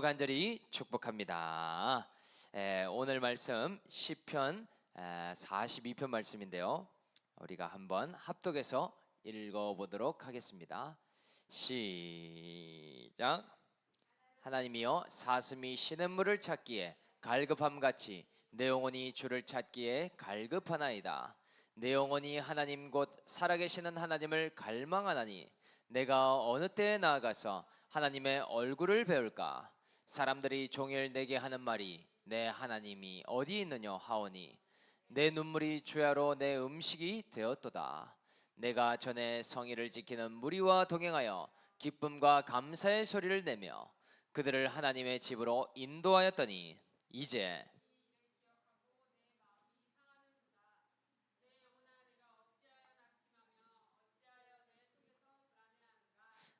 간절히 축복합니다. 오늘 말씀 시편 42편 말씀인데요. 우리가 한번 합독해서 읽어보도록 하겠습니다. 시작. 하나님이여, 사슴이 시냇물을 찾기에 갈급함같이 내 영혼이 주를 찾기에 갈급하나이다. 내 영혼이 하나님 곧 살아계시는 하나님을 갈망하나니 내가 어느 때에 나아가서 하나님의 얼굴을 배울까? 사람들이 종일 내게 하는 말이 내 하나님이 어디 있느냐 하오니 내 눈물이 주야로 내 음식이 되었도다. 내가 전에 성의를 지키는 무리와 동행하여 기쁨과 감사의 소리를 내며 그들을 하나님의 집으로 인도하였더니 이제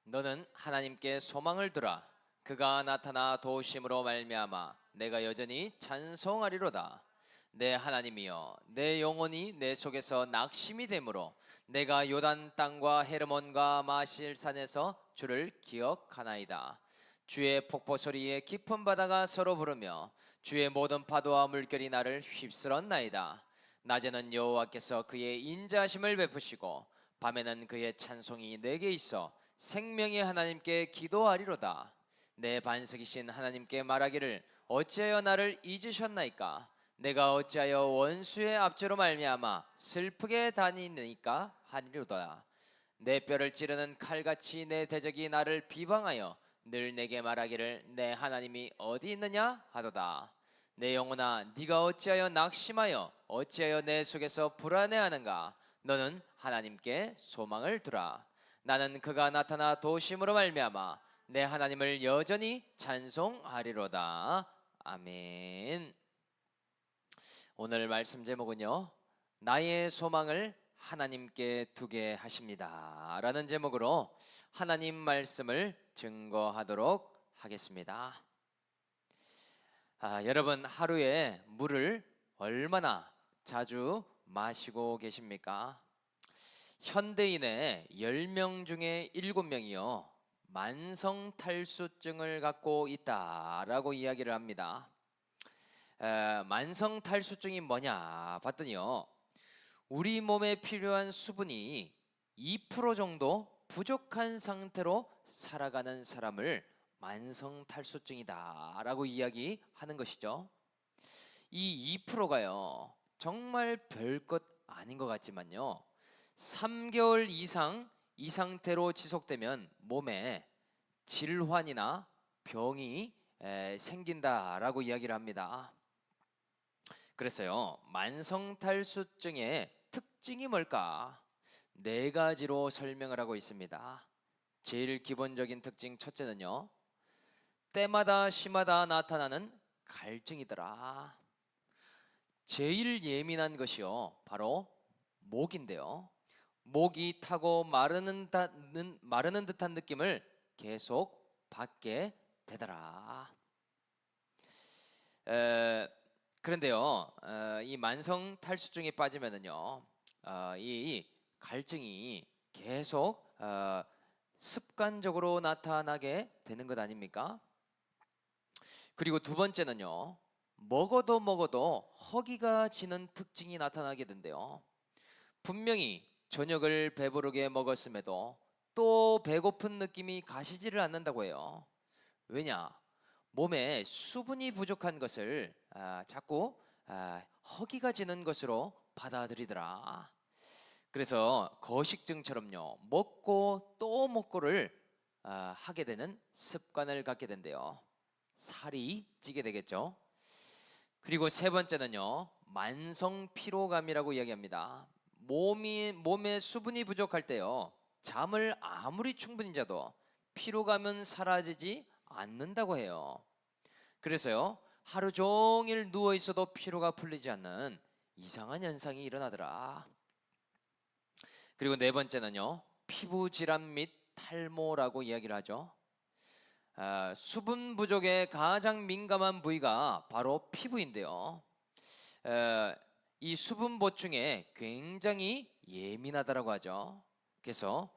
너는 하나님께 소망을 두라. 그가 나타나 도우심으로 말미암아 내가 여전히 찬송하리로다. 내 하나님이여, 내 영혼이 내 속에서 낙심이 되므로 내가 요단 땅과 헤르몬과 마실산에서 주를 기억하나이다. 주의 폭포 소리에 깊은 바다가 서로 부르며 주의 모든 파도와 물결이 나를 휩쓸었나이다. 낮에는 여호와께서 그의 인자하심을 베푸시고 밤에는 그의 찬송이 내게 있어 생명의 하나님께 기도하리로다. 내 반석이신 하나님께 말하기를 어찌하여 나를 잊으셨나이까? 내가 어찌하여 원수의 압제로 말미암아 슬프게 다니니까 하리로다. 내 뼈를 찌르는 칼같이 내 대적이 나를 비방하여 늘 내게 말하기를 내 하나님이 어디 있느냐 하도다. 내 영혼아, 네가 어찌하여 낙심하여 어찌하여 내 속에서 불안해하는가? 너는 하나님께 소망을 두라. 나는 그가 나타나 도심으로 말미암아 내 하나님을 여전히 찬송하리로다. 아멘. 오늘 말씀 제목은요, 나의 소망을 하나님께 두게 하십니다 라는 제목으로 하나님 말씀을 증거하도록 하겠습니다. 여러분, 하루에 물을 얼마나 자주 마시고 계십니까? 현대인의 10명 중에 7명이요 만성탈수증을 갖고 있다라고 이야기를 합니다. 만성탈수증이 뭐냐 봤더니요, 우리 몸에 필요한 수분이 2% 정도 부족한 상태로 살아가는 사람을 만성탈수증이다 라고 이야기하는 것이죠. 이 2%가요 정말 별것 아닌 것 같지만요, 3개월 이상 이 상태로 지속되면 몸에 질환이나 병이 생긴다라고 이야기를 합니다. 그래서요, 만성탈수증의 특징이 뭘까? 4가지로 설명을 하고 있습니다. 제일 기본적인 특징 첫째는요, 때마다 시마다 나타나는 갈증이더라. 제일 예민한 것이요 바로 목인데요, 목이 타고 마르는 듯한 느낌을 계속 받게 되더라. 그런데요, 이 만성 탈수증에 빠지면은요, 이 갈증이 계속 습관적으로 나타나게 되는 것 아닙니까? 그리고 두 번째는요, 먹어도 허기가 지는 특징이 나타나게 된대요. 분명히 저녁을 배부르게 먹었음에도 또 배고픈 느낌이 가시지를 않는다고 해요. 왜냐? 몸에 수분이 부족한 것을 자꾸 허기가 지는 것으로 받아들이더라. 그래서 거식증처럼요, 먹고 또 먹고를 하게 되는 습관을 갖게 된대요. 살이 찌게 되겠죠. 그리고 세 번째는요, 만성 피로감이라고 이야기합니다. 몸에 수분이 부족할 때요, 잠을 아무리 충분히 자도 피로감은 사라지지 않는다고 해요. 그래서요, 하루 종일 누워 있어도 피로가 풀리지 않는 이상한 현상이 일어나더라. 그리고 네 번째는요, 피부 질환 및 탈모라고 이야기를 하죠. 수분 부족에 가장 민감한 부위가 바로 피부인데요, 이 수분 보충에 굉장히 예민하다라고 하죠. 그래서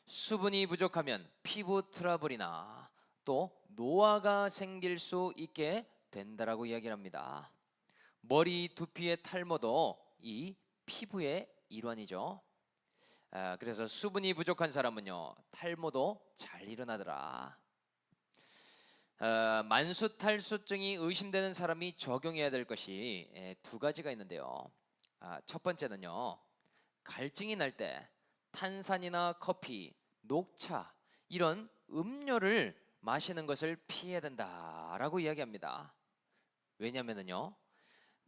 수분이 부족하면 피부 트러블이나 또 노화가 생길 수 있게 된다라고 이야기를 합니다. 머리 두피의 탈모도 이 피부의 일환이죠. 그래서 수분이 부족한 사람은요 탈모도 잘 일어나더라. 만수탈수증이 의심되는 사람이 적용해야 될 것이 두 가지가 있는데요. 첫 번째는요, 갈증이 날 때 탄산이나 커피, 녹차 이런 음료를 마시는 것을 피해야 된다라고 이야기합니다. 왜냐하면요,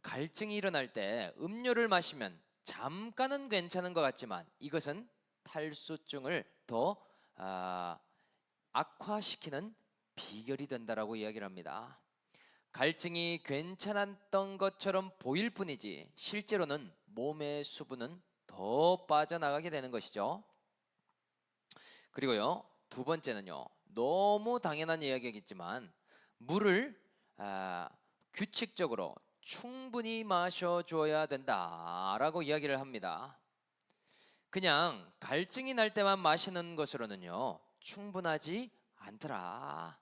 갈증이 일어날 때 음료를 마시면 잠깐은 괜찮은 것 같지만 이것은 탈수증을 더 악화시키는 비결이 된다라고 이야기를 합니다. 갈증이 괜찮았던 것처럼 보일 뿐이지 실제로는 몸의 수분은 더 빠져나가게 되는 것이죠. 그리고요, 두 번째는요, 너무 당연한 이야기겠지만 물을 규칙적으로 충분히 마셔줘야 된다라고 이야기를 합니다. 그냥 갈증이 날 때만 마시는 것으로는요 충분하지 않더라.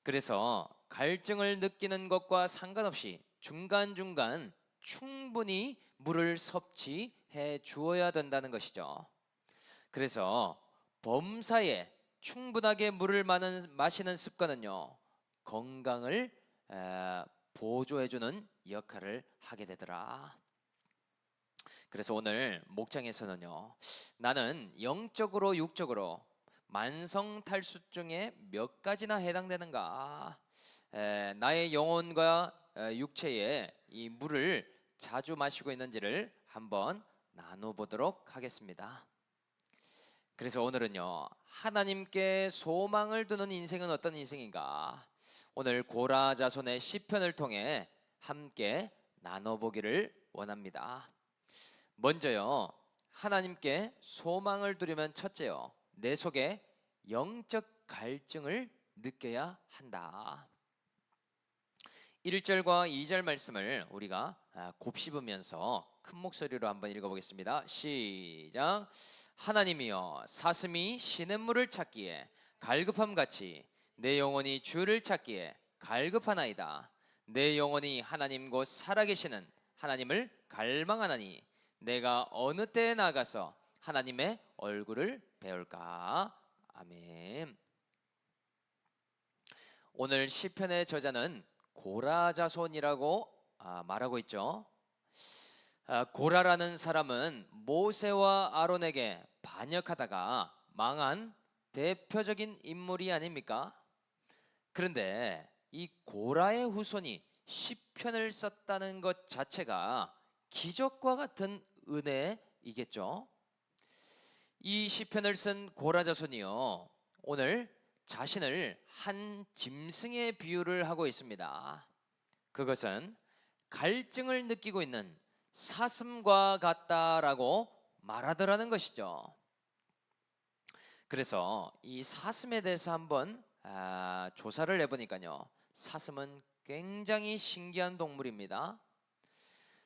그래서 갈증을 느끼는 것과 상관없이 중간중간 충분히 물을 섭취해 주어야 된다는 것이죠. 그래서 범사에 충분하게 물을 마시는 습관은요 건강을 보조해주는 역할을 하게 되더라. 그래서 오늘 목장에서는요 나는 영적으로 육적으로 만성 탈수증에 몇 가지나 해당되는가, 나의 영혼과 육체에 이 물을 자주 마시고 있는지를 한번 나눠보도록 하겠습니다. 그래서 오늘은요 하나님께 소망을 두는 인생은 어떤 인생인가, 오늘 고라 자손의 시편을 통해 함께 나눠보기를 원합니다. 먼저요 하나님께 소망을 두려면 첫째요 내 속에 영적 갈증을 느껴야 한다. 1절과 2절 말씀을 우리가 곱씹으면서 큰 목소리로 한번 읽어보겠습니다. 시작. 하나님이여 사슴이 시냇물을 찾기에 갈급함같이 내 영혼이 주를 찾기에 갈급하나이다. 내 영혼이 하나님 곧 살아계시는 하나님을 갈망하나니 내가 어느 때에 나가서 하나님의 얼굴을 배울까. 아멘. 오늘 시편의 저자는 고라 자손이라고 말하고 있죠. 고라라는 사람은 모세와 아론에게 반역하다가 망한 대표적인 인물이 아닙니까? 그런데 이 고라의 후손이 시편을 썼다는 것 자체가 기적과 같은 은혜이겠죠. 이 시편을 쓴 고라 자손이요 오늘 자신을 한 짐승의 비유를 하고 있습니다. 그것은 갈증을 느끼고 있는 사슴과 같다라고 말하더라는 것이죠. 그래서 이 사슴에 대해서 한번 조사를 해보니까요 사슴은 굉장히 신기한 동물입니다.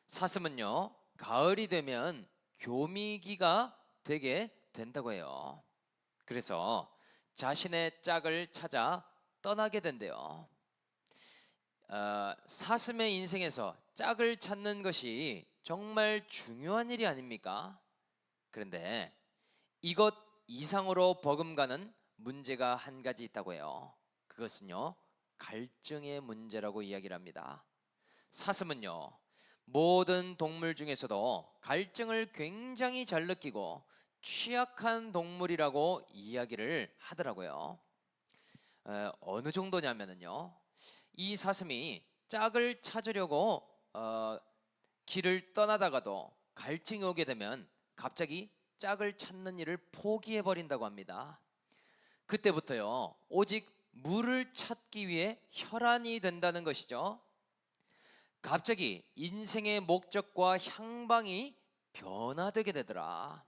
사슴은요 가을이 되면 교미기가 되게 된다고 해요. 그래서 자신의 짝을 찾아 떠나게 된대요. 사슴의 인생에서 짝을 찾는 것이 정말 중요한 일이 아닙니까? 그런데 이것 이상으로 버금가는 문제가 한 가지 있다고 해요. 그것은요 갈증의 문제라고 이야기를 합니다. 사슴은요 모든 동물 중에서도 갈증을 굉장히 잘 느끼고 취약한 동물이라고 이야기를 하더라고요. 어느 정도냐면요 이 사슴이 짝을 찾으려고 길을 떠나다가도 갈증이 오게 되면 갑자기 짝을 찾는 일을 포기해 버린다고 합니다. 그때부터요 오직 물을 찾기 위해 혈안이 된다는 것이죠. 갑자기 인생의 목적과 향방이 변화되게 되더라.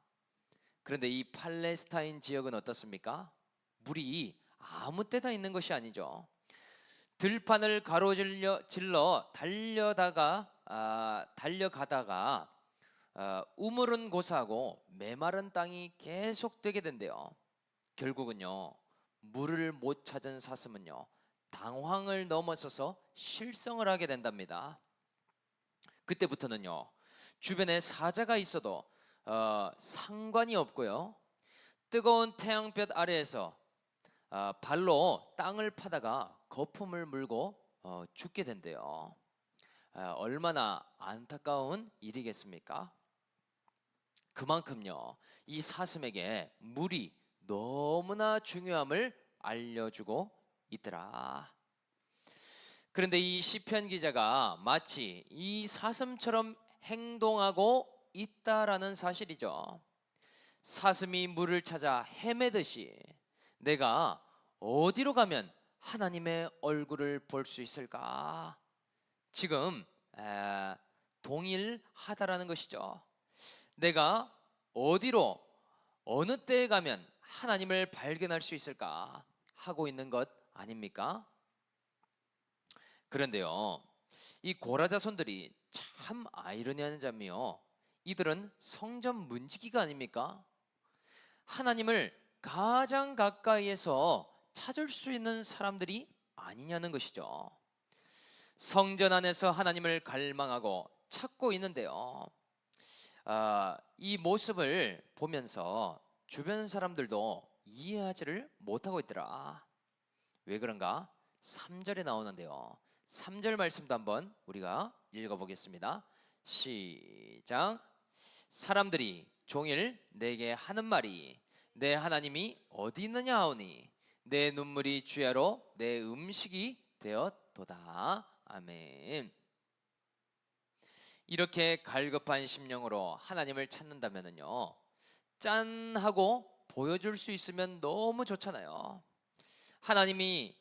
그런데 이 팔레스타인 지역은 어떻습니까? 물이 아무 때나 있는 것이 아니죠. 들판을 가로질러 달려가다가 우물은 고사하고 메마른 땅이 계속되게 된대요. 결국은요 물을 못 찾은 사슴은요, 당황을 넘어서서 실성을 하게 된답니다. 그때부터는요, 주변에 사자가 있어도 상관이 없고요, 뜨거운 태양볕 아래에서 발로 땅을 파다가 거품을 물고 죽게 된대요. 얼마나 안타까운 일이겠습니까? 그만큼요, 이 사슴에게 물이 너무나 중요함을 알려주고 있더라. 그런데 이 시편 기자가 마치 이 사슴처럼 행동하고 있다라는 사실이죠. 사슴이 물을 찾아 헤매듯이 내가 어디로 가면 하나님의 얼굴을 볼 수 있을까? 지금 동일하다라는 것이죠. 내가 어디로 어느 때에 가면 하나님을 발견할 수 있을까 하고 있는 것 아닙니까? 그런데요, 이 고라 자손들이 참 아이러니한 점이요, 이들은 성전 문지기가 아닙니까? 하나님을 가장 가까이에서 찾을 수 있는 사람들이 아니냐는 것이죠. 성전 안에서 하나님을 갈망하고 찾고 있는데요, 이 모습을 보면서 주변 사람들도 이해하지를 못하고 있더라. 왜 그런가? 3절에 나오는데요, 3절 말씀도 한번 우리가 읽어보겠습니다. 시작. 사람들이 종일 내게 하는 말이 내 하나님이 어디 있느냐 하오니 내 눈물이 주야로 내 음식이 되었도다. 아멘. 이렇게 갈급한 심령으로 하나님을 찾는다면요, 짠 하고 보여줄 수 있으면 너무 좋잖아요. 하나님이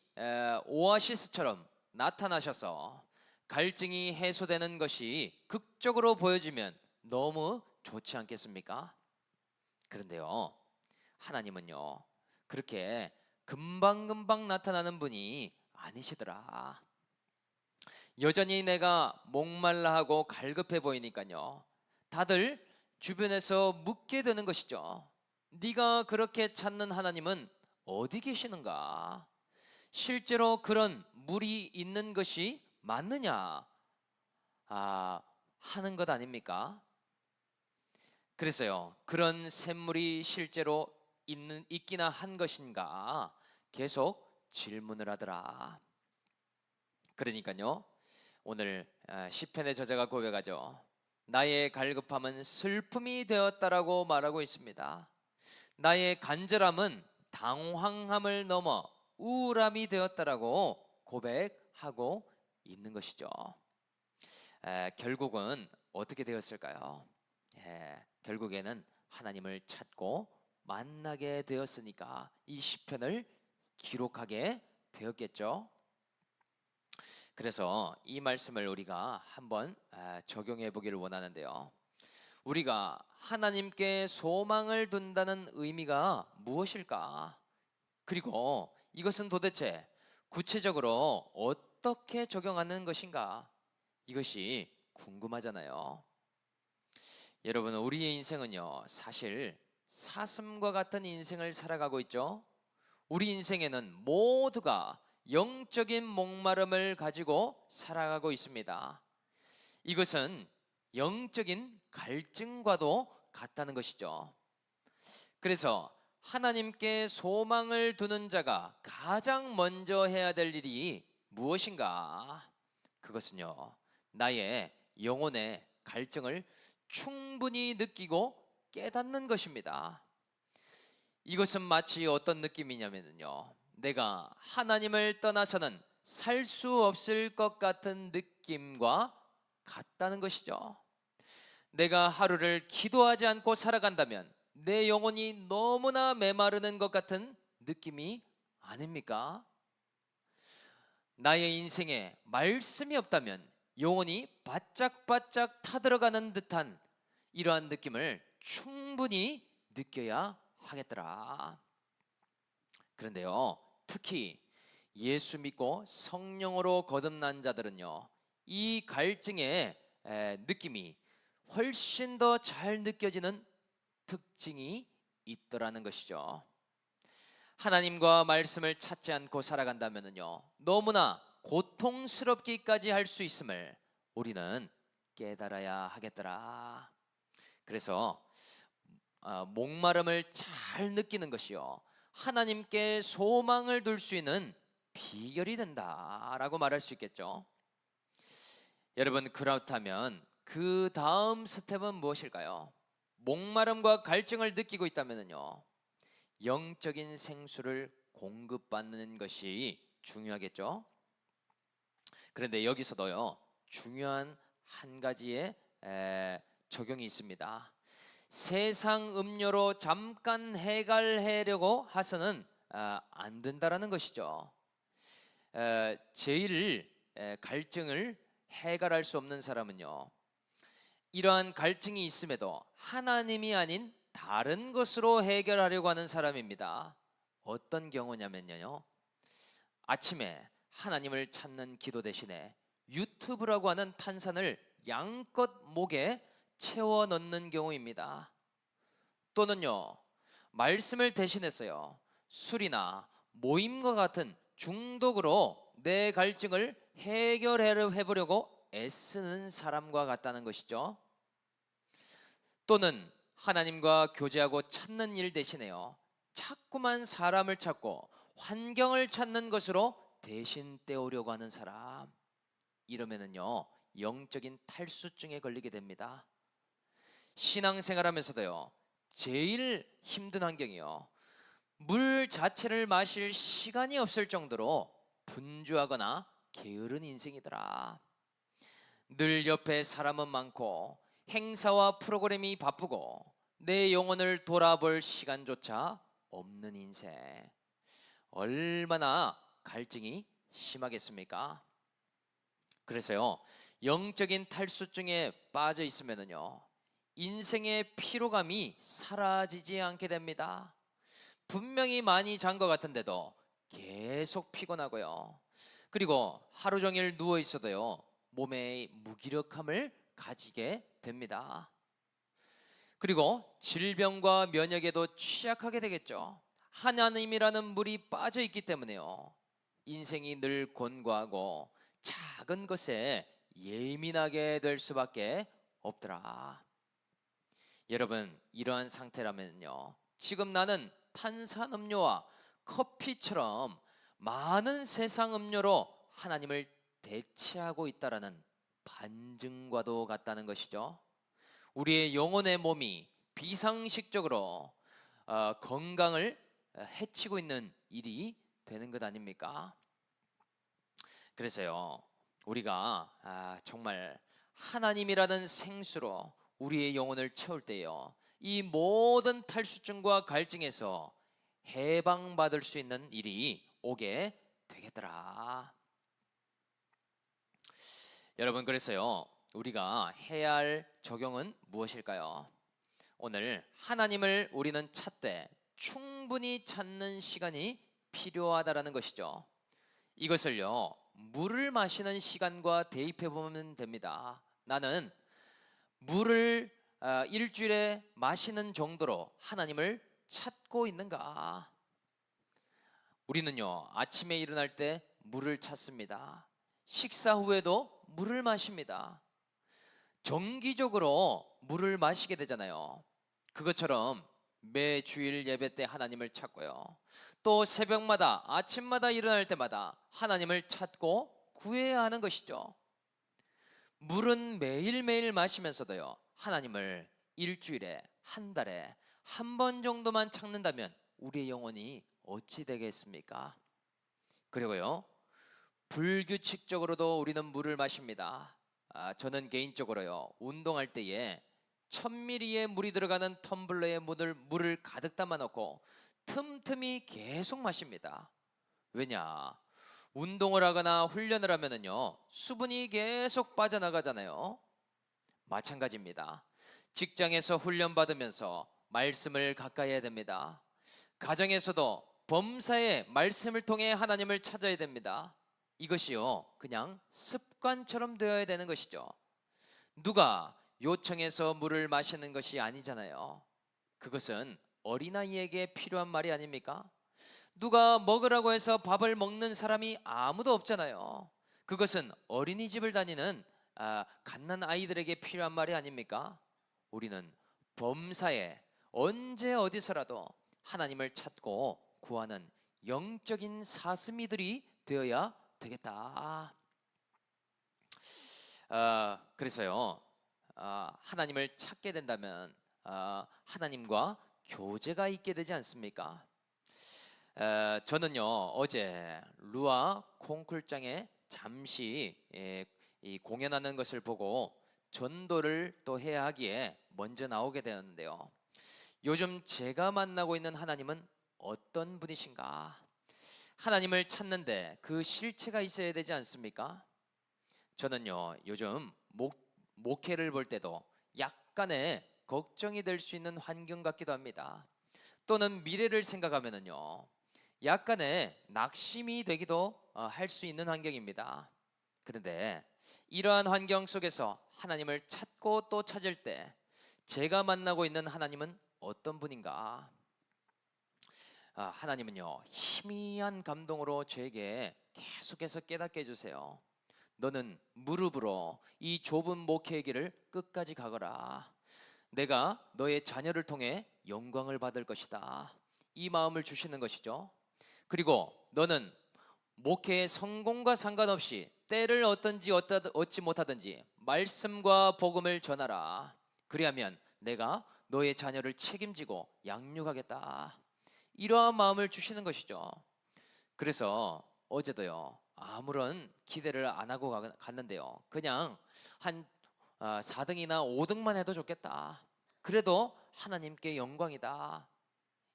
오아시스처럼 나타나셔서 갈증이 해소되는 것이 극적으로 보여지면 너무 좋지 않겠습니까? 그런데요, 하나님은요, 그렇게 금방금방 나타나는 분이 아니시더라. 여전히 내가 목말라 하고 갈급해 보이니까요, 다들 주변에서 묻게 되는 것이죠. 네가 그렇게 찾는 하나님은 어디 계시는가? 실제로 그런 물이 있는 것이 맞느냐 하는 것 아닙니까? 그래서요, 그런 샘물이 실제로 있기나 한 것인가 계속 질문을 하더라. 그러니까요, 오늘 시편의 저자가 고백하죠. 나의 갈급함은 슬픔이 되었다라고 말하고 있습니다. 나의 간절함은 당황함을 넘어 우울함이 되었다라고 고백하고 있는 것이죠. 결국은 어떻게 되었을까요? 결국에는 하나님을 찾고 만나게 되었으니까 이 시편을 기록하게 되었겠죠. 그래서 이 말씀을 우리가 한번 적용해 보기를 원하는데요, 우리가 하나님께 소망을 둔다는 의미가 무엇일까? 그리고 이것은 도대체 구체적으로 어떻게 적용하는 것인가? 이것이 궁금하잖아요. 여러분, 우리의 인생은요, 사실 사슴과 같은 인생을 살아가고 있죠. 우리 인생에는 모두가 영적인 목마름을 가지고 살아가고 있습니다. 이것은 영적인 갈증과도 같다는 것이죠. 그래서 하나님께 소망을 두는 자가 가장 먼저 해야 될 일이 무엇인가? 그것은요, 나의 영혼의 갈증을 충분히 느끼고 깨닫는 것입니다. 이것은 마치 어떤 느낌이냐면요, 내가 하나님을 떠나서는 살 수 없을 것 같은 느낌과 같다는 것이죠. 내가 하루를 기도하지 않고 살아간다면 내 영혼이 너무나 메마르는 것 같은 느낌이 아닙니까? 나의 인생에 말씀이 없다면 영혼이 바짝바짝 타들어가는 듯한 이러한 느낌을 충분히 느껴야 하겠더라. 그런데요, 특히 예수 믿고 성령으로 거듭난 자들은요, 이 갈증의 느낌이 훨씬 더 잘 느껴지는 특징이 있더라는 것이죠. 하나님과 말씀을 찾지 않고 살아간다면요, 너무나 고통스럽기까지 할 수 있음을 우리는 깨달아야 하겠더라. 그래서 목마름을 잘 느끼는 것이요, 하나님께 소망을 둘 수 있는 비결이 된다라고 말할 수 있겠죠. 여러분, 그렇다면 그 다음 스텝은 무엇일까요? 목마름과 갈증을 느끼고 있다면요, 영적인 생수를 공급받는 것이 중요하겠죠. 그런데 여기서도요, 중요한 한 가지의 적용이 있습니다. 세상 음료로 잠깐 해결하려고 해서는 안 된다라는 것이죠. 제일 갈증을 해결할 수 없는 사람은요, 이러한 갈증이 있음에도 하나님이 아닌 다른 것으로 해결하려고 하는 사람입니다. 어떤 경우냐면요, 아침에 하나님을 찾는 기도 대신에 유튜브라고 하는 탄산을 양껏 목에 채워 넣는 경우입니다. 또는요, 말씀을 대신했어요, 술이나 모임과 같은 중독으로 내 갈증을 해결해 보려고 애쓰는 사람과 같다는 것이죠. 또는 하나님과 교제하고 찾는 일 대신에요, 자꾸만 사람을 찾고 환경을 찾는 것으로 대신 때우려고 하는 사람, 이러면은요, 영적인 탈수증에 걸리게 됩니다. 신앙생활하면서도요, 제일 힘든 환경이요, 물 자체를 마실 시간이 없을 정도로 분주하거나 게으른 인생이더라. 늘 옆에 사람은 많고 행사와 프로그램이 바쁘고 내 영혼을 돌아볼 시간조차 없는 인생, 얼마나 갈증이 심하겠습니까? 그래서요, 영적인 탈수증에 빠져 있으면요, 인생의 피로감이 사라지지 않게 됩니다. 분명히 많이 잔 것 같은데도 계속 피곤하고요, 그리고 하루 종일 누워 있어도요, 몸에 무기력함을 가지게 됩니다. 그리고 질병과 면역에도 취약하게 되겠죠. 하나님이라는 물이 빠져 있기 때문에요, 인생이 늘 곤고하고 작은 것에 예민하게 될 수밖에 없더라. 여러분, 이러한 상태라면요, 지금 나는 탄산음료와 커피처럼 많은 세상 음료로 하나님을 대체하고 있다라는 반증과도 같다는 것이죠. 우리의 영혼의 몸이 비상식적으로 건강을 해치고 있는 일이 되는 것 아닙니까? 그래서요, 우리가 정말 하나님이라는 생수로 우리의 영혼을 채울 때요, 이 모든 탈수증과 갈증에서 해방받을 수 있는 일이 오게 되겠더라. 여러분, 그래서요, 우리가 해야 할 적용은 무엇일까요? 오늘 하나님을 우리는 찾되 충분히 찾는 시간이 필요하다라는 것이죠. 이것을요, 물을 마시는 시간과 대입해 보면 됩니다. 나는 물을 일주일에 마시는 정도로 하나님을 찾고 있는가? 우리는요, 아침에 일어날 때 물을 찾습니다. 식사 후에도 물을 마십니다. 정기적으로 물을 마시게 되잖아요. 그것처럼 매 주일 예배 때 하나님을 찾고요, 또 새벽마다 아침마다 일어날 때마다 하나님을 찾고 구해야 하는 것이죠. 물은 매일매일 마시면서도요, 하나님을 일주일에, 한 달에 한 번 정도만 찾는다면 우리의 영혼이 어찌 되겠습니까? 그리고요, 불규칙적으로도 우리는 물을 마십니다. 저는 개인적으로요, 운동할 때에 1000ml의 물이 들어가는 텀블러에 물을 가득 담아 놓고 틈틈이 계속 마십니다. 왜냐? 운동을 하거나 훈련을 하면은요, 수분이 계속 빠져나가잖아요. 마찬가지입니다. 직장에서 훈련 받으면서 말씀을 가까이 해야 됩니다. 가정에서도 범사에 말씀을 통해 하나님을 찾아야 됩니다. 이것이요, 그냥 습관처럼 되어야 되는 것이죠. 누가 요청해서 물을 마시는 것이 아니잖아요. 그것은 어린아이에게 필요한 말이 아닙니까? 누가 먹으라고 해서 밥을 먹는 사람이 아무도 없잖아요. 그것은 어린이집을 다니는 갓난 아이들에게 필요한 말이 아닙니까? 우리는 범사에 언제 어디서라도 하나님을 찾고 구하는 영적인 사슴이들이 되어야 되겠다. 그래서요, 하나님을 찾게 된다면 하나님과 교제가 있게 되지 않습니까? 저는요, 어제 루아 콩쿨장에 잠시 이 공연하는 것을 보고 전도를 또 해야 하기에 먼저 나오게 되었는데요. 요즘 제가 만나고 있는 하나님은 어떤 분이신가? 하나님을 찾는데 그 실체가 있어야 되지 않습니까? 저는요, 요즘 목회를 볼 때도 약간의 걱정이 될 수 있는 환경 같기도 합니다. 또는 미래를 생각하면은요, 약간의 낙심이 되기도 할 수 있는 환경입니다. 그런데 이러한 환경 속에서 하나님을 찾고 또 찾을 때 제가 만나고 있는 하나님은 어떤 분인가? 하나님은요, 희미한 감동으로 저에게 계속해서 깨닫게 해주세요. 너는 무릎으로 이 좁은 목회의 길을 끝까지 가거라. 내가 너의 자녀를 통해 영광을 받을 것이다. 이 마음을 주시는 것이죠. 그리고 너는 목회의 성공과 상관없이 때를 얻지 못하든지 말씀과 복음을 전하라. 그리하면 내가 너의 자녀를 책임지고 양육하겠다. 이러한 마음을 주시는 것이죠. 그래서 어제도요, 아무런 기대를 안 하고 갔는데요, 그냥 한 4등이나 5등만 해도 좋겠다. 그래도 하나님께 영광이다.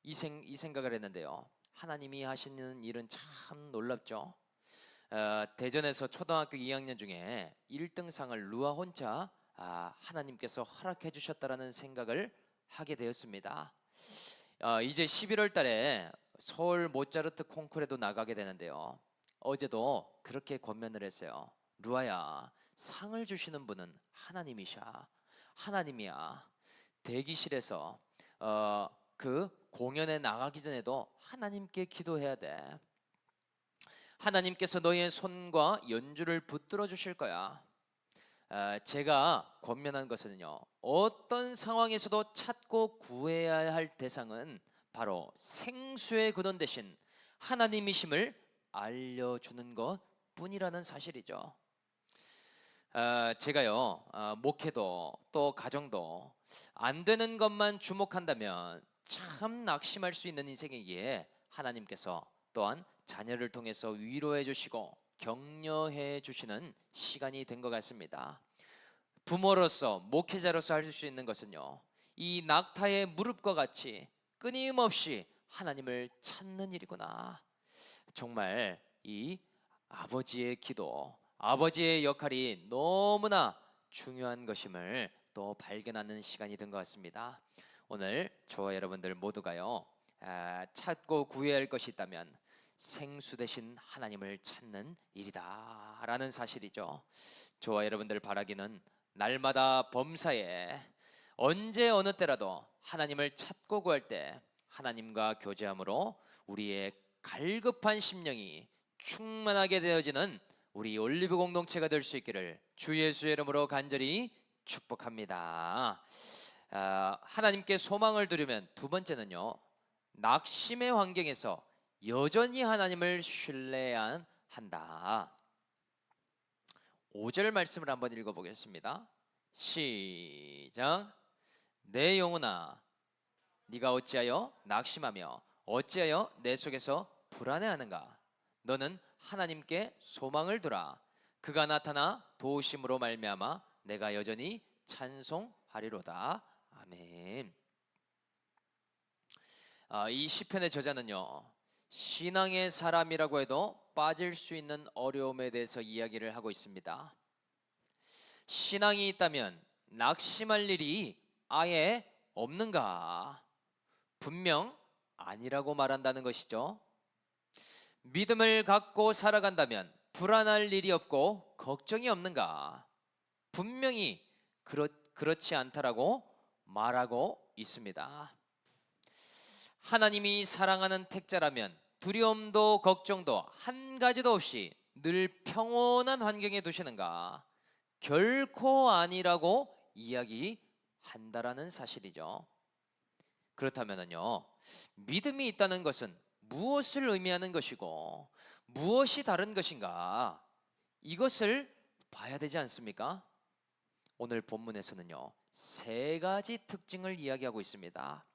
이 생각을 했는데요, 하나님이 하시는 일은 참 놀랍죠. 대전에서 초등학교 2학년 중에 1등상을 루아 혼자 하나님께서 허락해 주셨다라는 생각을 하게 되었습니다. 이제 11월 달에 서울 모차르트 콩쿠르에도 나가게 되는데요, 어제도 그렇게 권면을 했어요. 루아야, 상을 주시는 분은 하나님이야. 대기실에서 그 공연에 나가기 전에도 하나님께 기도해야 돼. 하나님께서 너의 손과 연주를 붙들어 주실 거야. 제가 권면한 것은요, 어떤 상황에서도 찾고 구해야 할 대상은 바로 생수의 근원 대신 하나님이심을 알려주는 것 뿐이라는 사실이죠. 제가요, 목회도 또 가정도 안 되는 것만 주목한다면 참 낙심할 수 있는 인생이기에 하나님께서 또한 자녀를 통해서 위로해 주시고 격려해 주시는 시간이 된 것 같습니다. 부모로서, 목회자로서 할 수 있는 것은요, 이 낙타의 무릎과 같이 끊임없이 하나님을 찾는 일이구나. 정말 이 아버지의 기도, 아버지의 역할이 너무나 중요한 것임을 또 발견하는 시간이 된 것 같습니다. 오늘 저와 여러분들 모두가요, 찾고 구해야 할 것이 있다면 생수 대신 하나님을 찾는 일이다 라는 사실이죠. 저와 여러분들 바라기는 날마다 범사에 언제 어느 때라도 하나님을 찾고 구할 때 하나님과 교제함으로 우리의 갈급한 심령이 충만하게 되어지는 우리 올리브 공동체가 될 수 있기를 주 예수의 이름으로 간절히 축복합니다. 하나님께 소망을 두려면 두 번째는요, 낙심의 환경에서 여전히 하나님을 신뢰해야 한다. 5절 말씀을 한번 읽어보겠습니다. 시작. 내 영혼아, 네가 어찌하여 낙심하며 어찌하여 내 속에서 불안해하는가? 너는 하나님께 소망을 두라. 그가 나타나 도우심으로 말미암아 내가 여전히 찬송하리로다. 아멘. 이 시편의 저자는요, 신앙의 사람이라고 해도 빠질 수 있는 어려움에 대해서 이야기를 하고 있습니다. 신앙이 있다면 낙심할 일이 아예 없는가? 분명 아니라고 말한다는 것이죠. 믿음을 갖고 살아간다면 불안할 일이 없고 걱정이 없는가? 분명히 그렇지 않다라고 말하고 있습니다. 하나님이 사랑하는 택자라면 두려움도 걱정도 한 가지도 없이 늘 평온한 환경에 두시는가? 결코 아니라고 이야기한다라는 사실이죠. 그렇다면요, 믿음이 있다는 것은 무엇을 의미하는 것이고 무엇이 다른 것인가? 이것을 봐야 되지 않습니까? 오늘 본문에서는요, 세 가지 특징을 이야기하고 있습니다.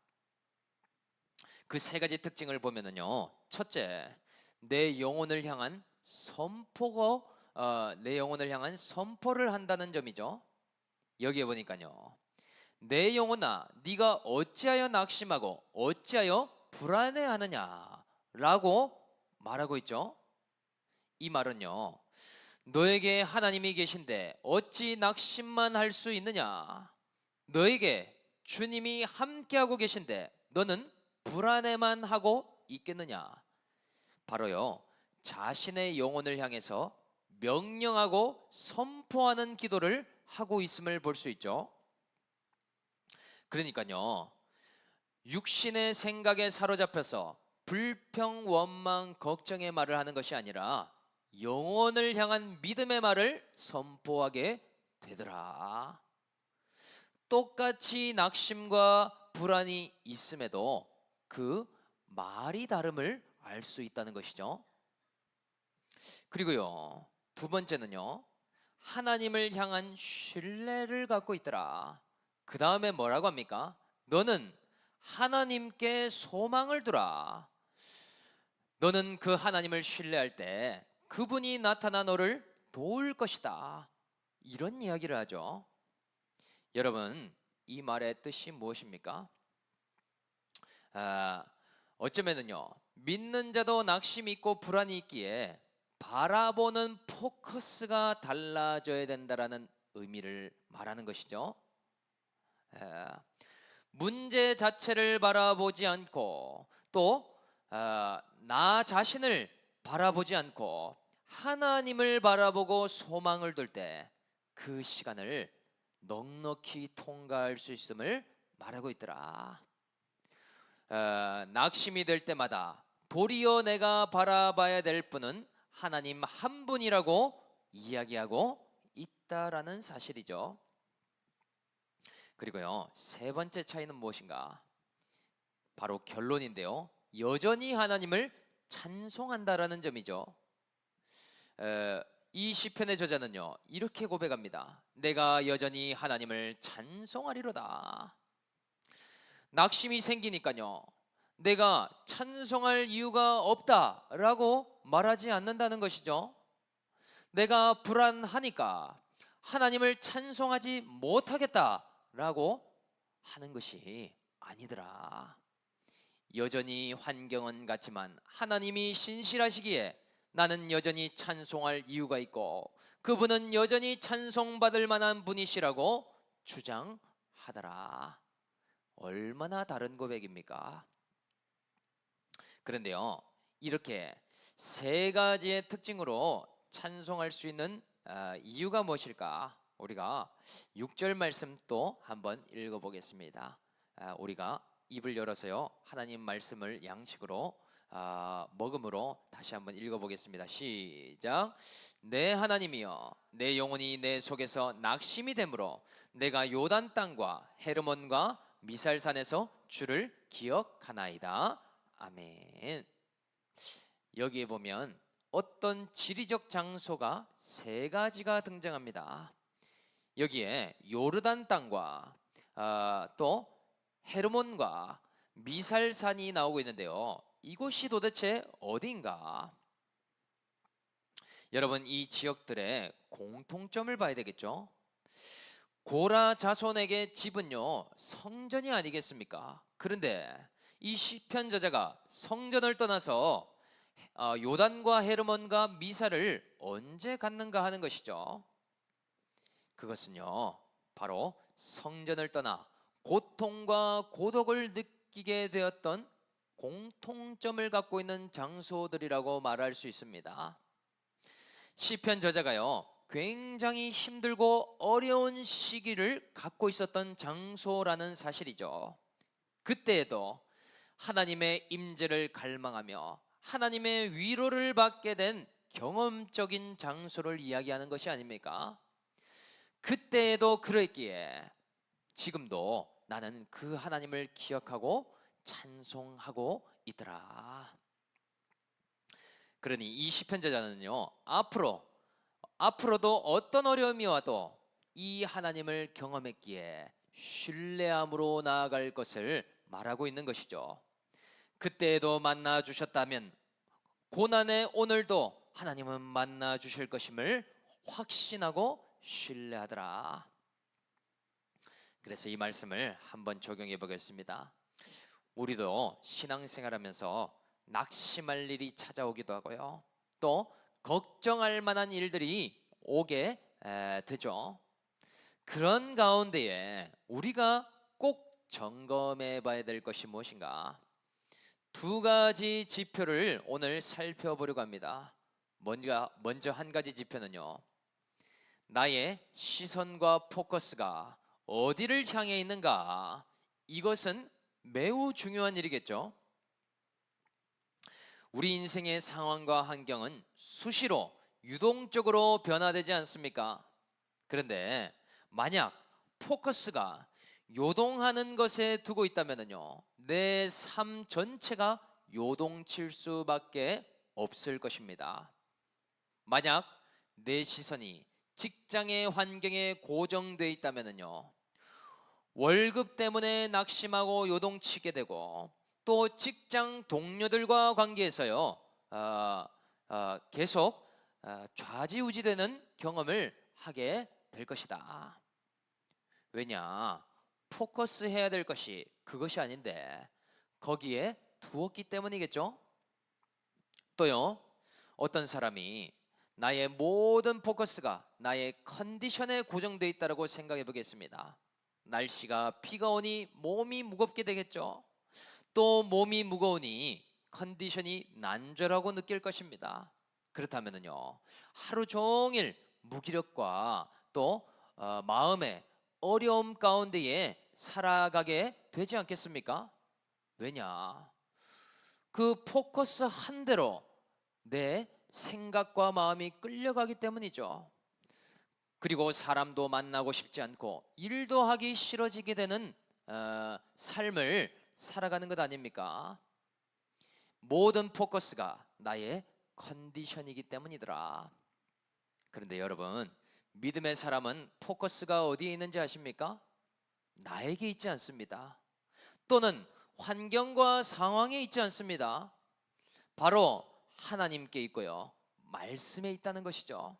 그 세 가지 특징을 보면은요, 첫째, 내 영혼을 향한 내 영혼을 향한 선포를 한다는 점이죠. 여기에 보니까요, 내 영혼아, 네가 어찌하여 낙심하고 어찌하여 불안해하느냐라고 말하고 있죠. 이 말은요, 너에게 하나님이 계신데 어찌 낙심만 할 수 있느냐? 너에게 주님이 함께하고 계신데 너는 불안해만 하고 있겠느냐? 바로요, 자신의 영혼을 향해서 명령하고 선포하는 기도를 하고 있음을 볼 수 있죠. 그러니까요, 육신의 생각에 사로잡혀서 불평, 원망, 걱정의 말을 하는 것이 아니라 영혼을 향한 믿음의 말을 선포하게 되더라. 똑같이 낙심과 불안이 있음에도 그 말이 다름을 알 수 있다는 것이죠. 그리고요, 두 번째는요, 하나님을 향한 신뢰를 갖고 있더라. 그 다음에 뭐라고 합니까? 너는 하나님께 소망을 두라. 너는 그 하나님을 신뢰할 때 그분이 나타나 너를 도울 것이다. 이런 이야기를 하죠. 여러분, 이 말의 뜻이 무엇입니까? 어쩌면은요, 믿는 자도 낙심이 있고 불안이 있기에 바라보는 포커스가 달라져야 된다라는 의미를 말하는 것이죠. 문제 자체를 바라보지 않고 또 나 자신을 바라보지 않고 하나님을 바라보고 소망을 둘 때 그 시간을 넉넉히 통과할 수 있음을 말하고 있더라. 낙심이 될 때마다 도리어 내가 바라봐야 될 분은 하나님 한 분이라고 이야기하고 있다라는 사실이죠. 그리고요, 세 번째 차이는 무엇인가? 바로 결론인데요, 여전히 하나님을 찬송한다라는 점이죠. 이 시편의 저자는요, 이렇게 고백합니다. 내가 여전히 하나님을 찬송하리로다. 낙심이 생기니까요, 내가 찬송할 이유가 없다라고 말하지 않는다는 것이죠. 내가 불안하니까 하나님을 찬송하지 못하겠다라고 하는 것이 아니더라. 여전히 환경은 같지만 하나님이 신실하시기에 나는 여전히 찬송할 이유가 있고 그분은 여전히 찬송받을 만한 분이시라고 주장하더라. 얼마나 다른 고백입니까? 그런데요, 이렇게 세 가지의 특징으로 찬송할 수 있는 이유가 무엇일까? 우리가 6절 말씀 또 한번 읽어보겠습니다. 우리가 입을 열어서요, 하나님 말씀을 양식으로 먹음으로 다시 한번 읽어보겠습니다. 시작. 내 하나님이여, 내 영혼이 내 속에서 낙심이 되므로 내가 요단 땅과 헤르몬과 미살산에서 주를 기억하나이다. 아멘. 여기에 보면 어떤 지리적 장소가 세 가지가 등장합니다. 여기에 요르단 땅과 또 헤르몬과 미살산이 나오고 있는데요, 이곳이 도대체 어디인가? 여러분, 이 지역들의 공통점을 봐야 되겠죠. 고라 자손에게 집은요, 성전이 아니겠습니까? 그런데 이 시편 저자가 성전을 떠나서 요단과 헤르몬과 미사를 언제 갔는가 하는 것이죠. 그것은요, 바로 성전을 떠나 고통과 고독을 느끼게 되었던 공통점을 갖고 있는 장소들이라고 말할 수 있습니다. 시편 저자가요, 굉장히 힘들고 어려운 시기를 갖고 있었던 장소라는 사실이죠. 그때에도 하나님의 임재를 갈망하며 하나님의 위로를 받게 된 경험적인 장소를 이야기하는 것이 아닙니까? 그때에도 그랬기에 지금도 나는 그 하나님을 기억하고 찬송하고 있더라. 그러니 이 시편 저자는요, 앞으로도 어떤 어려움이 와도 이 하나님을 경험했기에 신뢰함으로 나아갈 것을 말하고 있는 것이죠. 그때에도 만나 주셨다면 고난의 오늘도 하나님은 만나 주실 것임을 확신하고 신뢰하더라. 그래서 이 말씀을 한번 적용해 보겠습니다. 우리도 신앙생활하면서 낙심할 일이 찾아오기도 하고요, 또 걱정할 만한 일들이 오게 되죠. 그런 가운데에 우리가 꼭 점검해 봐야 될 것이 무엇인가? 두 가지 지표를 오늘 살펴보려고 합니다. 먼저 한 가지 지표는요, 나의 시선과 포커스가 어디를 향해 있는가? 이것은 매우 중요한 일이겠죠. 우리 인생의 상황과 환경은 수시로 유동적으로 변화되지 않습니까? 그런데 만약 포커스가 요동하는 것에 두고 있다면요, 내 삶 전체가 요동칠 수밖에 없을 것입니다. 만약 내 시선이 직장의 환경에 고정되어 있다면요, 월급 때문에 낙심하고 요동치게 되고, 또 직장 동료들과 관계에서요, 계속 좌지우지되는 경험을 하게 될 것이다. 왜냐? 포커스 해야 될 것이 그것이 아닌데 거기에 두었기 때문이겠죠. 또요, 어떤 사람이 나의 모든 포커스가 나의 컨디션에 고정되어 있다고 생각해 보겠습니다. 날씨가 비가 오니 몸이 무겁게 되겠죠. 또 몸이 무거우니 컨디션이 난조라고 느낄 것입니다. 그렇다면요, 하루 종일 무기력과 또 마음의 어려움 가운데에 살아가게 되지 않겠습니까? 왜냐? 그 포커스 한 대로 내 생각과 마음이 끌려가기 때문이죠. 그리고 사람도 만나고 싶지 않고 일도 하기 싫어지게 되는 삶을 살아가는 것 아닙니까? 모든 포커스가 나의 컨디션이기 때문이더라. 그런데 여러분, 믿음의 사람은 포커스가 어디에 있는지 아십니까? 나에게 있지 않습니다. 또는 환경과 상황에 있지 않습니다. 바로 하나님께 있고요, 말씀에 있다는 것이죠.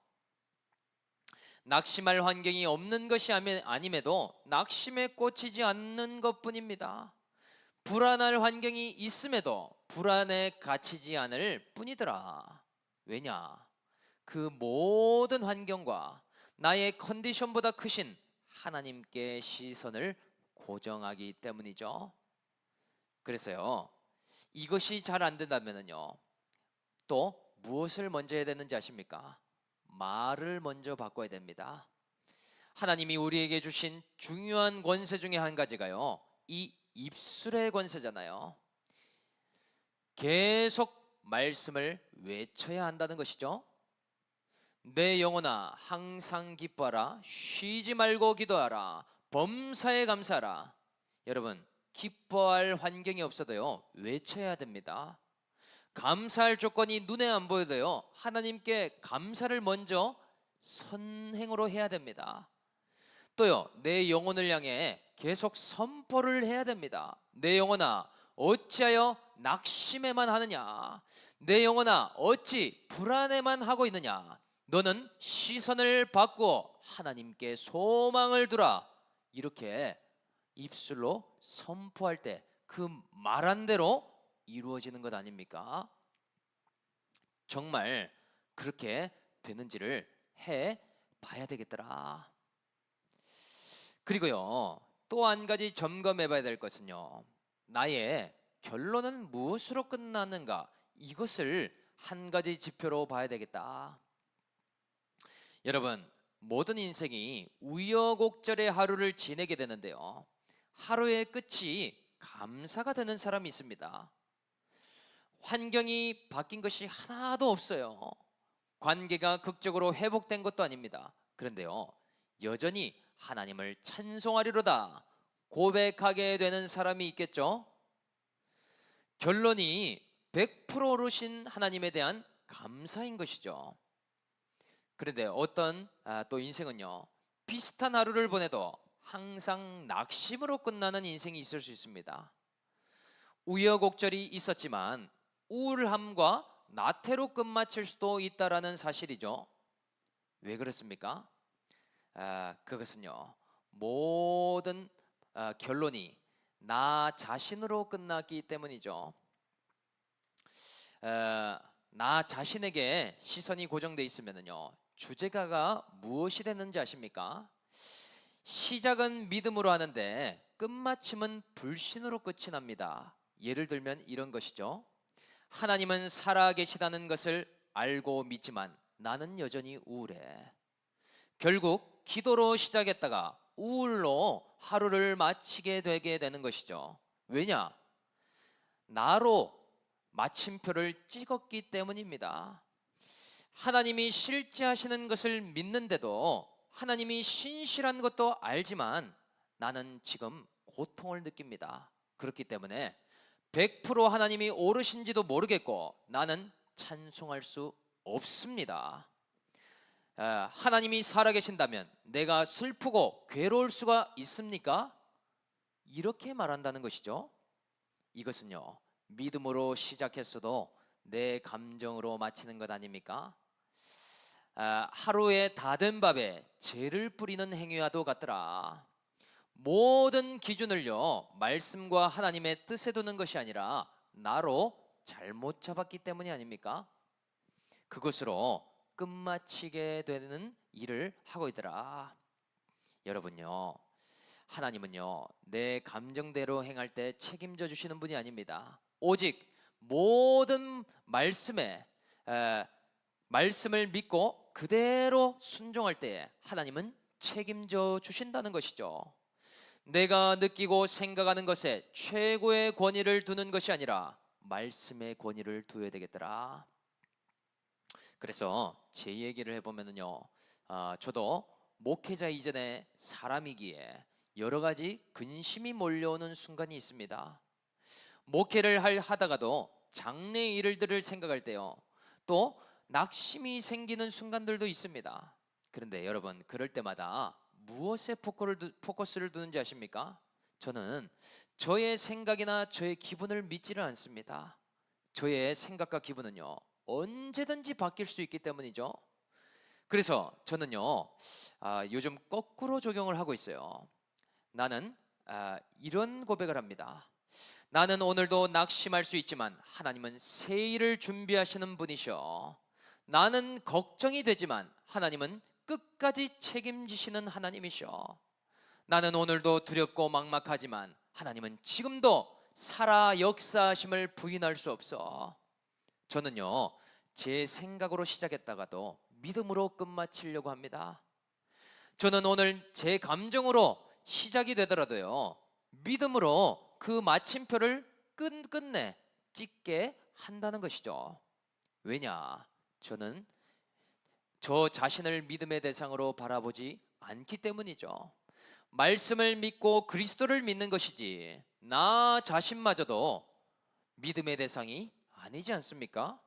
낙심할 환경이 없는 것이 아님에도 낙심에 꽂히지 않는 것뿐입니다. 불안할 환경이 있음에도 불안에 갇히지 않을 뿐이더라. 왜냐? 그 모든 환경과 나의 컨디션보다 크신 하나님께 시선을 고정하기 때문이죠. 그래서요, 이것이 잘 안 된다면요, 또 무엇을 먼저 해야 되는지 아십니까? 말을 먼저 바꿔야 됩니다. 하나님이 우리에게 주신 중요한 권세 중에 한 가지가요, 이 입술의 권세잖아요. 계속 말씀을 외쳐야 한다는 것이죠. 내 영혼아 항상 기뻐하라, 쉬지 말고 기도하라, 범사에 감사하라. 여러분, 기뻐할 환경이 없어도요, 외쳐야 됩니다. 감사할 조건이 눈에 안 보여도요, 하나님께 감사를 먼저 선행으로 해야 됩니다. 또요, 내 영혼을 향해 계속 선포를 해야 됩니다. 내 영혼아 어찌하여 낙심에만 하느냐? 내 영혼아 어찌 불안에만 하고 있느냐? 너는 시선을 바꾸어 하나님께 소망을 두라. 이렇게 입술로 선포할 때 그 말한 대로 이루어지는 것 아닙니까? 정말 그렇게 되는지를 해 봐야 되겠더라. 그리고요, 또 한 가지 점검해 봐야 될 것은요, 나의 결론은 무엇으로 끝나는가? 이것을 한 가지 지표로 봐야 되겠다. 여러분, 모든 인생이 우여곡절의 하루를 지내게 되는데요, 하루의 끝이 감사가 되는 사람이 있습니다. 환경이 바뀐 것이 하나도 없어요. 관계가 극적으로 회복된 것도 아닙니다. 그런데요, 여전히 하나님을 찬송하리로다 고백하게 되는 사람이 있겠죠. 결론이 100%르신 하나님에 대한 감사인 것이죠. 그런데 어떤 또 인생은요, 비슷한 하루를 보내도 항상 낙심으로 끝나는 인생이 있을 수 있습니다. 우여곡절이 있었지만 우울함과 나태로 끝마칠 수도 있다라는 사실이죠. 왜 그렇습니까? 그것은요, 모든 결론이 나 자신으로 끝났기 때문이죠. 나 자신에게 시선이 고정돼 있으면요, 주제가가 무엇이 됐는지 아십니까? 시작은 믿음으로 하는데 끝마침은 불신으로 끝이 납니다. 예를 들면 이런 것이죠. 하나님은 살아계시다는 것을 알고 믿지만 나는 여전히 우울해. 결국 기도로 시작했다가 우울로 하루를 마치게 되게 되는 것이죠. 왜냐? 나로 마침표를 찍었기 때문입니다. 하나님이 실제하시는 것을 믿는데도, 하나님이 신실한 것도 알지만 나는 지금 고통을 느낍니다. 그렇기 때문에 100% 하나님이 옳으신지도 모르겠고 나는 찬송할 수 없습니다. 하나님이 살아계신다면 내가 슬프고 괴로울 수가 있습니까? 이렇게 말한다는 것이죠. 이것은요, 믿음으로 시작했어도 내 감정으로 마치는 것 아닙니까? 하루에 다 된 밥에 재를 뿌리는 행위와도 같더라. 모든 기준을요, 말씀과 하나님의 뜻에 두는 것이 아니라 나로 잘못 잡았기 때문이 아닙니까? 그것으로 끝마치게 되는 일을 하고 있더라. 여러분요, 하나님은요, 내 감정대로 행할 때 책임져 주시는 분이 아닙니다. 오직 모든 말씀을 믿고 그대로 순종할 때에 하나님은 책임져 주신다는 것이죠. 내가 느끼고 생각하는 것에 최고의 권위를 두는 것이 아니라 말씀의 권위를 두어야 되겠더라. 그래서 제 얘기를 해보면요, 저도 목회자 이전에 사람이기에 여러 가지 근심이 몰려오는 순간이 있습니다. 목회를 하다가도 장래 일들을 생각할 때요, 또 낙심이 생기는 순간들도 있습니다. 그런데 여러분, 그럴 때마다 무엇에 포커스를 두는지 아십니까? 저는 저의 생각이나 저의 기분을 믿지를 않습니다. 저의 생각과 기분은요, 언제든지 바뀔 수 있기 때문이죠. 그래서 저는요, 요즘 거꾸로 적용을 하고 있어요. 나는 이런 고백을 합니다. 나는 오늘도 낙심할 수 있지만 하나님은 새 일을 준비하시는 분이셔. 나는 걱정이 되지만 하나님은 끝까지 책임지시는 하나님이셔. 나는 오늘도 두렵고 막막하지만 하나님은 지금도 살아 역사하심을 부인할 수 없어. 저는요, 제 생각으로 시작했다가도 믿음으로 끝마치려고 합니다. 저는 오늘 제 감정으로 시작이 되더라도요, 믿음으로 그 마침표를 끝내 찍게 한다는 것이죠. 왜냐? 저는 저 자신을 믿음의 대상으로 바라보지 않기 때문이죠. 말씀을 믿고 그리스도를 믿는 것이지 나 자신마저도 믿음의 대상이 아니지 않습니까?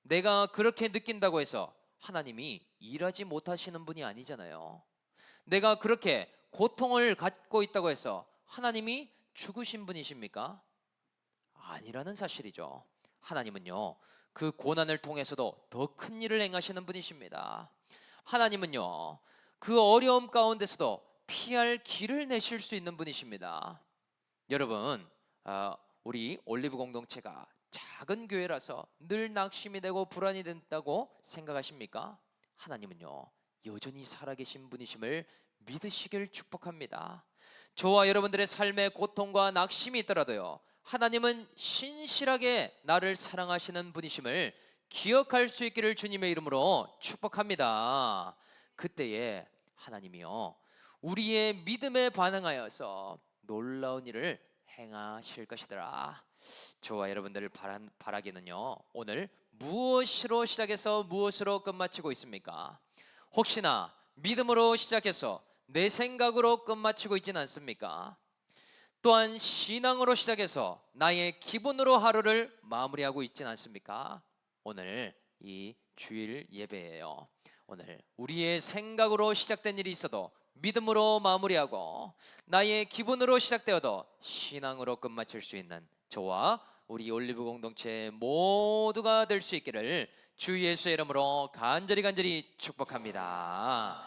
내가 그렇게 느낀다고 해서 하나님이 일하지 못하시는 분이 아니잖아요. 내가 그렇게 고통을 갖고 있다고 해서 하나님이 죽으신 분이십니까? 아니라는 사실이죠. 하나님은요, 그 고난을 통해서도 더 큰 일을 행하시는 분이십니다. 하나님은요, 그 어려움 가운데서도 피할 길을 내실 수 있는 분이십니다. 여러분, 우리 올리브 공동체가 작은 교회라서 늘 낙심이 되고 불안이 된다고 생각하십니까? 하나님은요, 여전히 살아계신 분이심을 믿으시길 축복합니다. 저와 여러분들의 삶에 고통과 낙심이 있더라도요, 하나님은 신실하게 나를 사랑하시는 분이심을 기억할 수 있기를 주님의 이름으로 축복합니다. 그때에 하나님이요, 우리의 믿음에 반응하여서 놀라운 일을 행하실 것이더라. 저와 여러분들을 바라기는요, 오늘 무엇으로 시작해서 무엇으로 끝마치고 있습니까? 혹시나 믿음으로 시작해서 내 생각으로 끝마치고 있지는 않습니까? 또한 신앙으로 시작해서 나의 기분으로 하루를 마무리하고 있지는 않습니까? 오늘 이 주일 예배예요. 오늘 우리의 생각으로 시작된 일이 있어도 믿음으로 마무리하고 나의 기분으로 시작되어도 신앙으로 끝마칠 수 있는 저와 우리 올리브 공동체 모두가 될 수 있기를 주 예수의 이름으로 간절히 축복합니다.